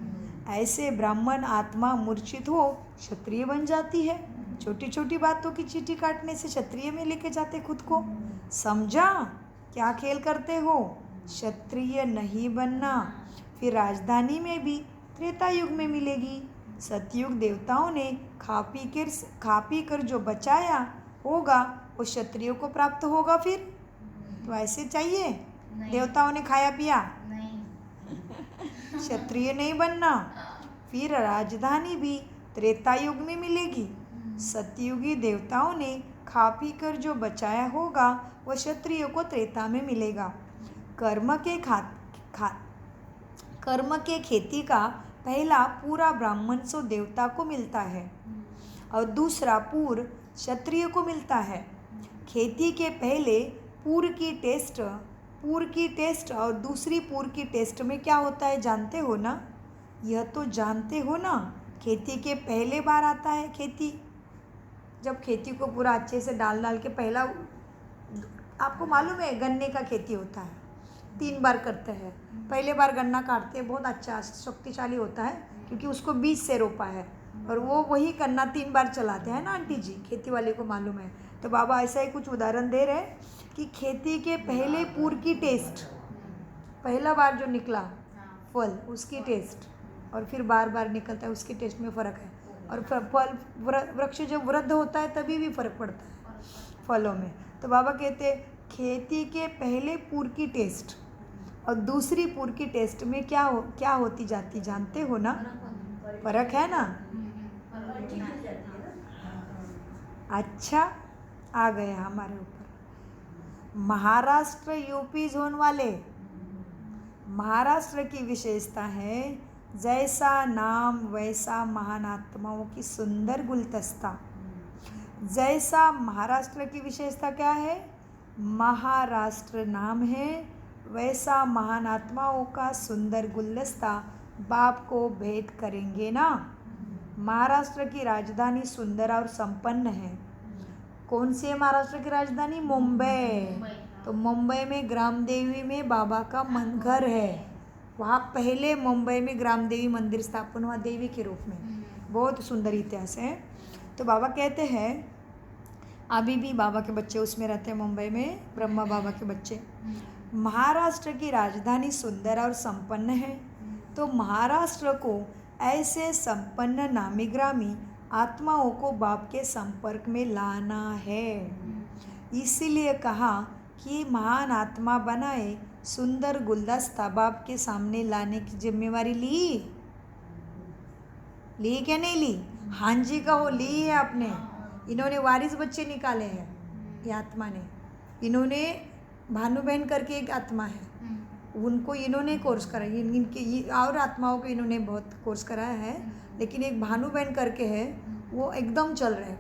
ऐसे ब्राह्मण आत्मा मूर्छित हो क्षत्रिय बन जाती है। छोटी छोटी बातों की चींटी काटने से क्षत्रिय में लेके जाते खुद को। समझा क्या खेल करते हो? क्षत्रिय नहीं बनना। फिर राजधानी में भी त्रेता युग में मिलेगी, सतयुग देवताओं ने खा पी कर जो बचाया होगा वो क्षत्रियों को प्राप्त होगा। फिर तो ऐसे चाहिए, देवताओं ने खाया पिया, नहीं। क्षत्रिय नहीं बनना। फिर राजधानी भी त्रेता युग में मिलेगी। सतयुगी देवताओं ने खा पी कर जो बचाया होगा वह क्षत्रियों को त्रेता में मिलेगा। कर्म के खेती का पहला पूरा ब्राह्मण सो देवता को मिलता है और दूसरा पूर क्षत्रिय को मिलता है। खेती के पहले पूर की टेस्ट और दूसरी पूर की टेस्ट में क्या होता है जानते हो ना? यह तो जानते हो ना। खेती के पहले बार आता है खेती, जब खेती को पूरा अच्छे से डाल के पहला, आपको मालूम है गन्ने का खेती होता है 3 बार करते हैं। पहले बार गन्ना काटते हैं, बहुत अच्छा शक्तिशाली होता है क्योंकि उसको बीज से रोपा है और वो वही गन्ना 3 बार चलाते हैं ना आंटी जी, खेती वाले को मालूम है। तो बाबा ऐसा ही कुछ उदाहरण दे रहे हैं कि खेती के पहले पूर की टेस्ट, पहला बार जो निकला फल उसकी टेस्ट और फिर बार बार निकलता है उसकी टेस्ट में फ़र्क है। और फल वृक्ष जब वृद्ध होता है तभी भी फ़र्क पड़ता है फलों में। तो बाबा कहते हैं खेती के पहले पूर की टेस्ट और दूसरी पूर की टेस्ट में क्या होती जाती जानते हो ना? फ़र्क है ना? अच्छा आ गया हमारे ऊपर। महाराष्ट्र यूपी जोन वाले, महाराष्ट्र की विशेषता है जैसा नाम वैसा महान आत्माओं की सुंदर गुलदस्ता। जैसा महाराष्ट्र की विशेषता क्या है? महाराष्ट्र नाम है, वैसा महान आत्माओं का सुंदर गुलदस्ता बाप को भेंट करेंगे ना। महाराष्ट्र की राजधानी सुंदर और संपन्न है। कौन सी है महाराष्ट्र की राजधानी? मुंबई। तो मुंबई में ग्राम देवी में बाबा का घर है। वहाँ पहले मुंबई में ग्राम देवी मंदिर स्थापन हुआ देवी के रूप में। बहुत सुंदर इतिहास है। तो बाबा कहते हैं अभी भी बाबा के बच्चे उसमें रहते हैं मुंबई में, ब्रह्मा बाबा के बच्चे। महाराष्ट्र की राजधानी सुंदर और संपन्न है। तो महाराष्ट्र को ऐसे संपन्न नामी ग्रामी आत्माओं को बाप के संपर्क में लाना है। इसीलिए कहा कि महान आत्मा बनाए सुंदर गुलदस्ता बाप के सामने लाने की जिम्मेवारी ली क्या नहीं ली? हाँ जी कहो, ली है आपने। इन्होंने वारिस बच्चे निकाले हैं ये आत्मा ने। इन्होंने भानु बहन करके एक आत्मा है, उनको इन्होंने कोर्स कराया। इनके और आत्माओं को इन्होंने बहुत कोर्स कराया है, लेकिन एक भानु बहन करके है वो एकदम चल रहे हैं,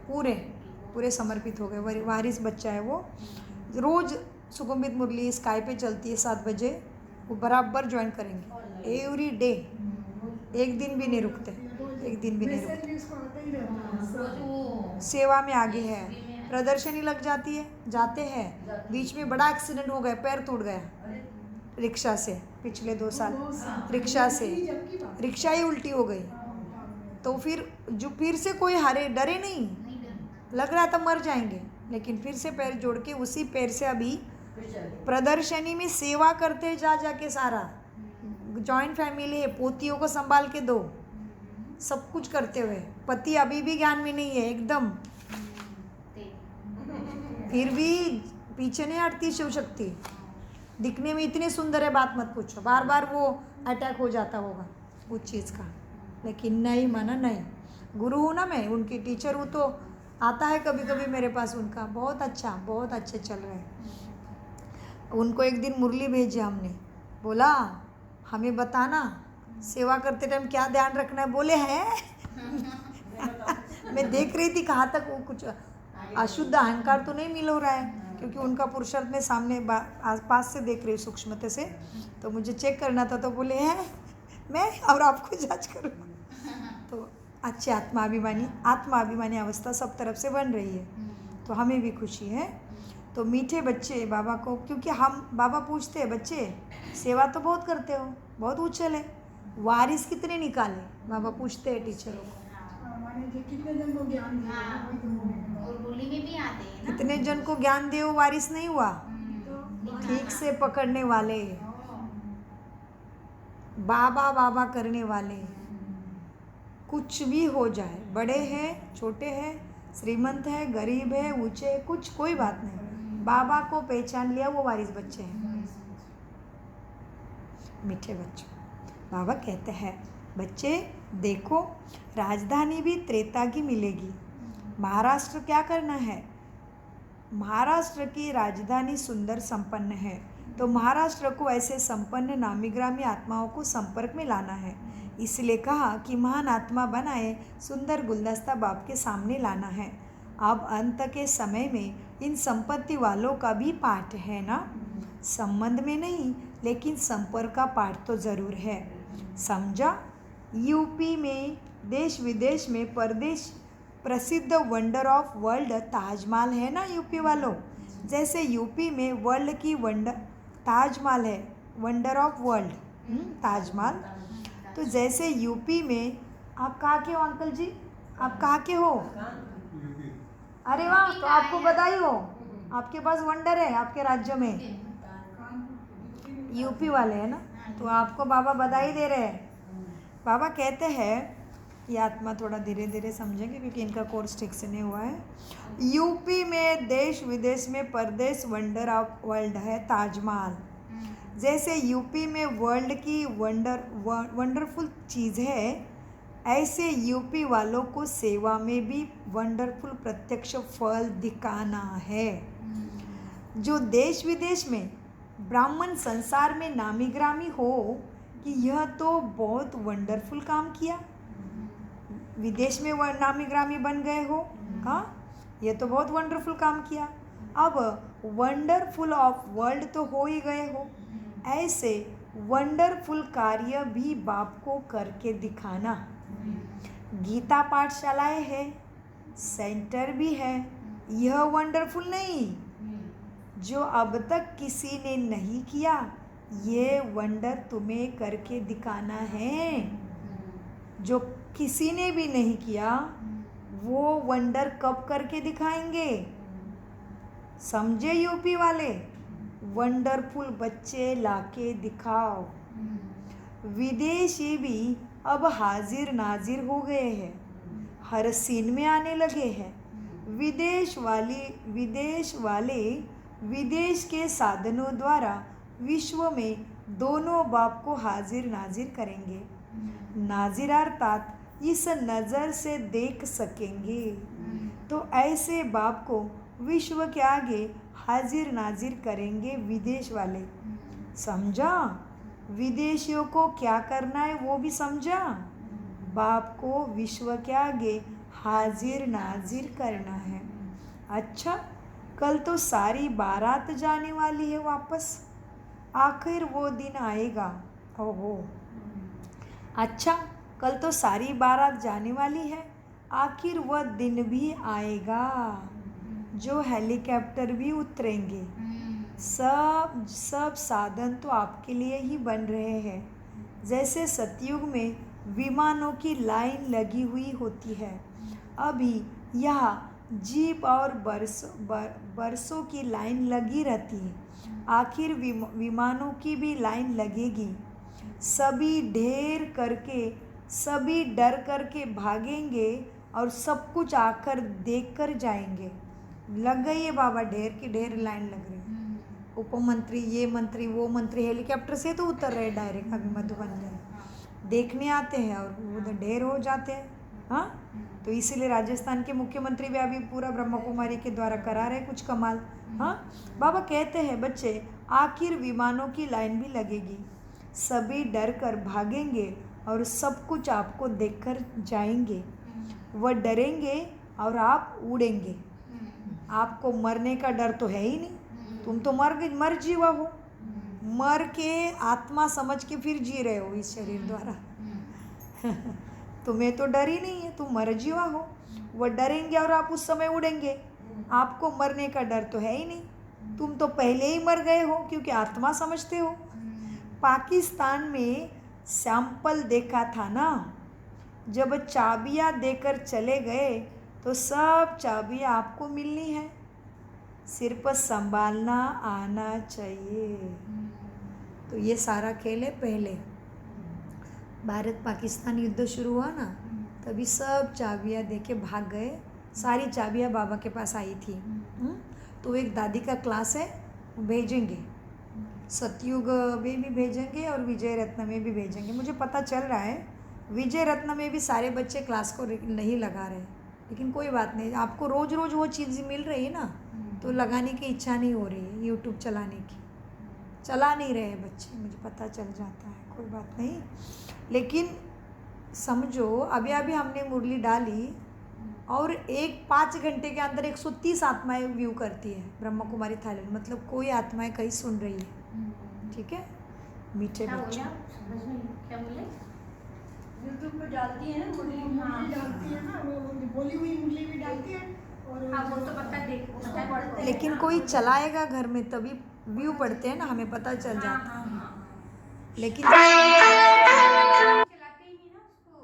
पूरे समर्पित हो गए। वारिस बच्चा है वो। रोज़ सुगंभित मुरली स्काई पे चलती है 7 बजे, वो बराबर ज्वाइन करेंगे एवरी डे। एक दिन भी नहीं रुकते, एक दिन भी नहीं रुकते। सेवा में आगे है। प्रदर्शनी लग जाती है, जाते हैं, बीच में बड़ा एक्सीडेंट हो गया, पैर टूट गया रिक्शा से। पिछले 2 साल रिक्शा ही उल्टी हो गई। तो फिर से कोई डरे नहीं, लग रहा था मर जाएंगे, लेकिन फिर से पैर जोड़ के उसी पैर से अभी प्रदर्शनी में सेवा करते जाके सारा जॉइंट फैमिली है, पोतियों को संभाल के दो, सब कुछ करते हुए। पति अभी भी ज्ञान में नहीं है एकदम, फिर भी पीछे नहीं हटती शिव शक्ति। दिखने में इतनी सुंदर है, बात मत पूछो। बार बार वो अटैक हो जाता होगा उस चीज़ का, लेकिन नहीं माना। नहीं, गुरु हूँ ना मैं, उनकी टीचर हूँ, तो आता है कभी कभी मेरे पास उनका। बहुत अच्छे चल रहे हैं। उनको एक दिन मुरली भेजी हमने, बोला हमें बताना सेवा करते टाइम क्या ध्यान रखना है। बोले हैं मैं देख रही थी कहाँ तक वो कुछ अशुद्ध अहंकार तो नहीं मिल हो रहा है, क्योंकि उनका पुरुषार्थ में सामने पास से देख रही हूँ सूक्ष्मता से, तो मुझे चेक करना था। तो बोले हैं मैं और आपको जांच करूँ। तो अच्छे आत्माभिमानी अवस्था सब तरफ से बन रही है, तो हमें भी खुशी है। तो मीठे बच्चे बाबा को, क्योंकि हम बाबा पूछते हैं बच्चे सेवा तो बहुत करते हो, बहुत उछल है, वारिस कितने निकाले? बाबा पूछते हैं टीचरों को। कितने जन को ज्ञान दिया, और बोली में भी आते हैं ना, कितने जन को ज्ञान दे वो वारिस नहीं हुआ? ठीक से पकड़ने वाले, बाबा करने वाले, कुछ भी हो जाए, बड़े हैं छोटे हैं, श्रीमंत है गरीब है, ऊंचे, कुछ कोई बात नहीं, बाबा को पहचान लिया वो वारिस बच्चे हैं, मीठे बच्चों। बाबा कहते हैं बच्चे देखो, राजधानी भी त्रेता की मिलेगी। महाराष्ट्र क्या करना है? महाराष्ट्र की राजधानी सुंदर संपन्न है, तो महाराष्ट्र को ऐसे संपन्न नामी ग्रामी आत्माओं को संपर्क में लाना है। इसलिए कहा कि महान आत्मा बनाए सुंदर गुलदस्ता बाप के सामने लाना है। अब अंत के समय में इन संपत्ति वालों का भी पाठ है ना, संबंध में नहीं लेकिन संपर्क का पाठ तो ज़रूर है, समझा। यूपी में देश विदेश में परदेश प्रसिद्ध वंडर ऑफ वर्ल्ड ताजमहल है ना यूपी वालों। जैसे यूपी में वर्ल्ड की वंडर ताजमहल है, वंडर ऑफ वर्ल्ड ताजमहल। तो जैसे यूपी में, आप कहाँ के हो अंकल जी? आप कहाँ के हो? अरे वाह, तो आपको बधाई हो, आपके पास वंडर है आपके राज्य में। यूपी वाले हैं ना, तो आपको बाबा बधाई दे रहे हैं। बाबा कहते हैं, ये आत्मा थोड़ा धीरे धीरे समझेंगे क्योंकि इनका कोर्स ठीक से नहीं हुआ है। यूपी में देश विदेश में परदेश वंडर ऑफ वर्ल्ड है ताजमहल। जैसे यूपी में वर्ल्ड की वंडरफुल चीज़ है, ऐसे यूपी वालों को सेवा में भी वंडरफुल प्रत्यक्ष फल दिखाना है। जो देश विदेश में ब्राह्मण संसार में नामी ग्रामी हो कि यह तो बहुत वंडरफुल काम किया, विदेश में वह नामी ग्रामी बन गए हो, हाँ ये तो बहुत वंडरफुल काम किया। अब वंडरफुल ऑफ वर्ल्ड तो हो ही गए हो, ऐसे वंडरफुल कार्य भी बाप को करके दिखाना। गीता पाठशालाएं है, सेंटर भी है, यह वंडरफुल नहीं जो अब तक किसी ने नहीं किया, ये वंडर तुम्हें करके दिखाना है। जो किसी ने भी नहीं किया वो वंडर कब करके दिखाएंगे, समझे यूपी वाले? वंडरफुल बच्चे लाके दिखाओ। विदेशी भी अब हाजिर नाजिर हो गए हैं, हर सीन में आने लगे हैं। विदेश वाले विदेश के साधनों द्वारा विश्व में दोनों बाप को हाजिर नाजिर करेंगे। नाजिर अर्थात इस नज़र से देख सकेंगे। तो ऐसे बाप को विश्व के आगे हाजिर नाजिर करेंगे विदेश वाले, समझा। विदेशियों को क्या करना है वो भी समझा, बाप को विश्व के आगे हाजिर नाजिर करना है। अच्छा, कल तो सारी बारात जाने वाली है वापस, आखिर वो दिन आएगा। ओहो, अच्छा कल तो सारी बारात जाने वाली है, आखिर वह दिन भी आएगा जो हेलीकॉप्टर भी उतरेंगे। सब साधन तो आपके लिए ही बन रहे हैं। जैसे सतयुग में विमानों की लाइन लगी हुई होती है, अभी यहाँ जीप और बरसों की लाइन लगी रहती है, आखिर विमानों की भी लाइन लगेगी। सभी सभी डर करके भागेंगे और सब कुछ आकर देख कर जाएंगे। लग गई है बाबा, ढेर की ढेर लाइन लग रही है। उपमंत्री, ये मंत्री, वो मंत्री हेलीकॉप्टर से तो उतर रहे डायरेक्ट, अभी मधुबन में देखने आते हैं और उधर ढेर हो जाते हैं। हाँ, तो इसीलिए राजस्थान के मुख्यमंत्री भी अभी पूरा ब्रह्मा कुमारी के द्वारा करा रहे कुछ कमाल। हाँ, बाबा कहते हैं बच्चे, आखिर विमानों की लाइन भी लगेगी, सभी डर कर भागेंगे और सब कुछ आपको देखकर जाएंगे। वह डरेंगे और आप उड़ेंगे। आपको मरने का डर तो है ही नहीं, तुम तो मर जीवा हो, मर के आत्मा समझ के फिर जी रहे हो इस शरीर द्वारा। तुम्हें तो डर ही नहीं है, तुम मर जीवा हो। वह डरेंगे और आप उस समय उड़ेंगे। आपको मरने का डर तो है ही नहीं, तुम तो पहले ही मर गए हो क्योंकि आत्मा समझते हो। पाकिस्तान में सैंपल देखा था ना, जब चाबियाँ देकर चले गए तो सब चाबियाँ आपको मिलनी है, सिर्फ संभालना आना चाहिए। तो ये सारा खेल है। पहले भारत पाकिस्तान युद्ध शुरू हुआ ना, तभी सब चाबियाँ दे के भाग गए। सारी चाबियाँ बाबा के पास आई थी। तो एक दादी का क्लास है, वो भेजेंगे, सतयुग में भी भेजेंगे और विजय रत्न में भी भेजेंगे। मुझे पता चल रहा है विजय रत्न में भी सारे बच्चे क्लास को नहीं लगा रहे, लेकिन कोई बात नहीं, आपको रोज़ रोज़ वो चीज़ मिल रही है ना, तो लगाने की इच्छा नहीं हो रही है। यूट्यूब चलाने की चला नहीं रहे बच्चे, मुझे पता चल जाता है, कोई बात नहीं। लेकिन समझो अभी अभी हमने मुरली डाली और 5 घंटे के अंदर 130 आत्माएं व्यू करती है ब्रह्मा कुमारी थाईलैंड, मतलब कोई आत्माएं कहीं सुन रही है। ठीक है मीठे बच्चों, क्या बोले? यूट्यूब पे डालती है ना, मुरली डालती है ना, वो बोली हुई मुरली भी डालती है। और हाँ वो तो पता देख, लेकिन कोई चलाएगा घर में तभी व्यू पड़ते हैं ना, हमें पता चल जाता है। लेकिन चलाते ही नहीं ना उसको,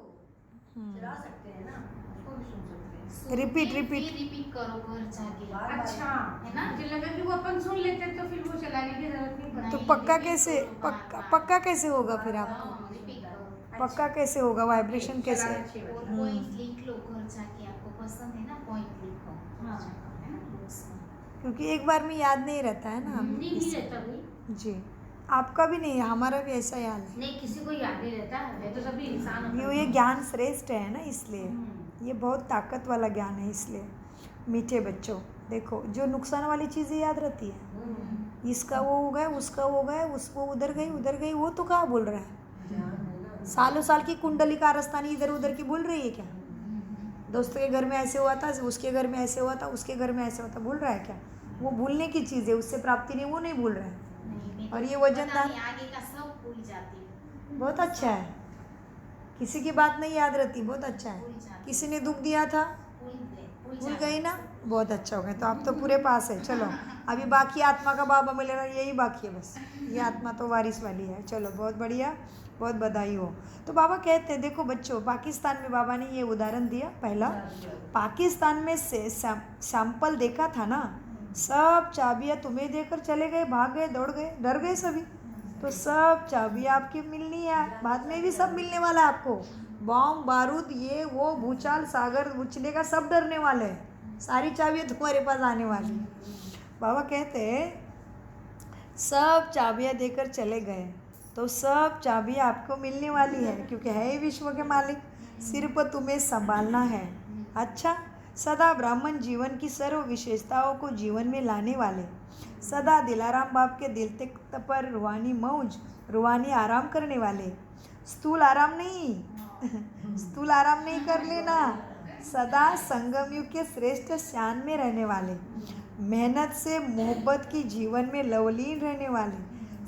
चला सकते हैं ना, उसको भी सुन सकते हैं। रिपीट रिपीट करो घर जाके। अच्छा है ना? मुझे लगा कि वो अपन सुन लेते तो फिर वो चलाने की जरूरत नहीं पड़ती। तो पक्का कैसे होगा फिर आपको? रिपीट करो। पक्का कैसे होगा? वाइब्रेशन कैसे? और पॉइंट लिख लो घर जाके, आपको पसंद है ना पॉइंट लिखो। हाँ। है ना books में। क्योंकि एक बार में याद नहीं रहता है ना। नहीं रहता भाई, जी आपका भी नहीं है, हमारा भी ऐसा ही हाल है। नहीं किसी को याद नहीं रहता है, तो सभी इंसान ये ज्ञान श्रेष्ठ है ना, इसलिए ये बहुत ताकत वाला ज्ञान है। इसलिए मीठे बच्चों देखो, जो नुकसान वाली चीज़ें याद रहती है, इसका वो हो गया, उसका वो गया, उसको उधर गई, वो तो कहाँ बोल रहा है? सालों साल की कुंडली कारस्तानी इधर उधर की भूल रही है क्या? दोस्तों के घर में ऐसे हुआ था, उसके घर में ऐसे हुआ था, उसके घर में ऐसे हुआ था, भूल रहा है क्या? वो भूलने की चीज़ है, उससे प्राप्ति नहीं, वो नहीं भूल रहा है। नहीं, और ये पता वजनदार नहीं, आगे का सब भूल जाती हूँ। बहुत अच्छा है, किसी की बात नहीं याद रहती, बहुत अच्छा है। किसी ने दुख दिया था, भूल गई ना, बहुत अच्छा हो गया। तो आप तो पूरे पास है। चलो अभी बाकी आत्मा का बाबा मिलेगा, यही बाकी है बस, ये आत्मा तो वारिस वाली है। चलो बहुत बढ़िया, बहुत बधाई हो। तो बाबा कहते हैं देखो बच्चों, पाकिस्तान में बाबा ने ये उदाहरण दिया। पहला पाकिस्तान में से सैंपल देखा था ना, सब चाबियाँ तुम्हें देकर चले गए, भाग गए, दौड़ गए, डर गए सभी। तो सब चाबियाँ आपकी मिलनी है, बाद में भी सब मिलने वाला है आपको। बॉम्ब बारूद ये वो भूचाल सागर उछले का सब डरने वाले हैं, सारी चाबियाँ तुम्हारे पास आने वाली है। बाबा कहते हैं सब चाबियाँ देकर चले गए, तो सब चाबियाँ आपको मिलने वाली है, क्योंकि है ही विश्व के मालिक, सिर्फ तुम्हें संभालना है। अच्छा, सदा ब्राह्मण जीवन की सर्व विशेषताओं को जीवन में लाने वाले, सदा दिलाराम बाप के दिल तक पर रूहानी मौज, रूहानी आराम करने वाले, स्थूल आराम नहीं स्थूल आराम नहीं कर लेना, सदा संगम युग के श्रेष्ठ शान में रहने वाले, मेहनत से मोहब्बत की जीवन में लवलीन रहने वाले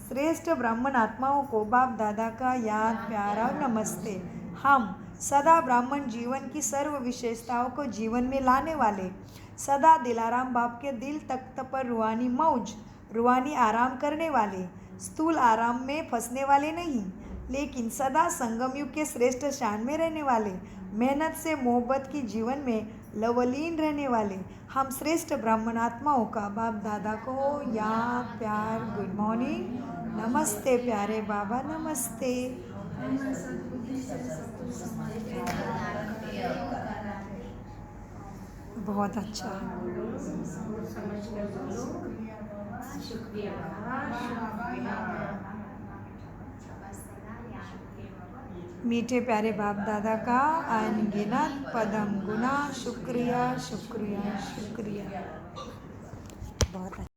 श्रेष्ठ ब्राह्मण आत्माओं को बाप दादा का याद प्यारा नमस्ते। हम सदा ब्राह्मण जीवन की सर्व विशेषताओं को जीवन में लाने वाले, सदा दिलाराम बाप के दिल तख्त पर रूहानी मौज, रूहानी आराम करने वाले, स्थूल आराम में फंसने वाले नहीं, लेकिन सदा संगम युग के श्रेष्ठ शान में रहने वाले, मेहनत से मोहब्बत की जीवन में लवलीन रहने वाले, हम श्रेष्ठ ब्राह्मण आत्माओं का बाप दादा को याद प्यार गुड मॉर्निंग नमस्ते प्यारे बाबा नमस्ते। बहुत अच्छा, शुक्रिया मीठे प्यारे बाप दादा का अनगिनत पदम गुना शुक्रिया शुक्रिया शुक्रिया। बहुत अच्छा।